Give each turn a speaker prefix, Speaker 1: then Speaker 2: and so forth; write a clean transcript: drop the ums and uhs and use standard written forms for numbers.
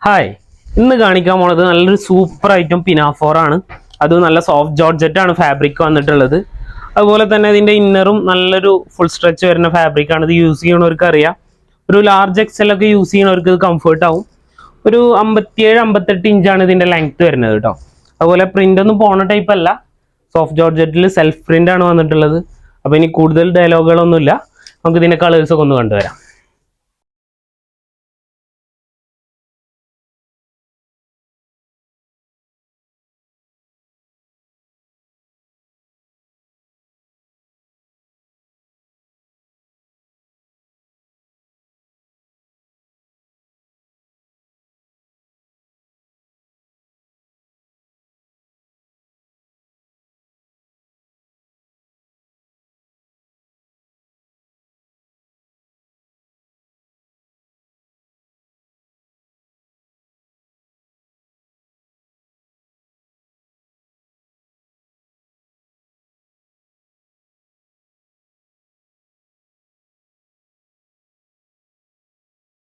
Speaker 1: Hi, ഇന്ന് കാണിക്കാൻ പോണത് നല്ലൊരു സൂപ്പർ ഐറ്റം പിനാഫോറാണ്. അത് നല്ല സോഫ്റ്റ് ജോർജറ്റ് ആണ് ഫാബ്രിക് വന്നിട്ടുള്ളത്. അതുപോലെ തന്നെ ഇതിൻ്റെ ഇന്നറും നല്ലൊരു ഫുൾ സ്ട്രെച്ച് വരുന്ന ഫാബ്രിക് ആണ്. ഇത് യൂസ് ചെയ്യണവർക്ക് അറിയാം. ഒരു ലാർജ് എക്സൽ ഒക്കെ യൂസ് ചെയ്യണവർക്ക് ഇത് കംഫർട്ട് ആവും. ഒരു 57-58 ഇഞ്ചാണ് ഇതിൻ്റെ ലെങ്ത് വരുന്നത് കേട്ടോ. അതുപോലെ പ്രിന്റ് ഒന്നും പോണ ടൈപ്പ് അല്ല, സോഫ്റ്റ് ജോർജറ്റിൽ സെൽഫ് പ്രിന്റ് ആണ് വന്നിട്ടുള്ളത്. അപ്പോൾ ഇനി കൂടുതൽ ഡയലോഗുകളൊന്നുമില്ല, നമുക്ക് ഇതിൻ്റെ കളേഴ്സൊക്കെ ഒന്ന് കണ്ടുവരാം.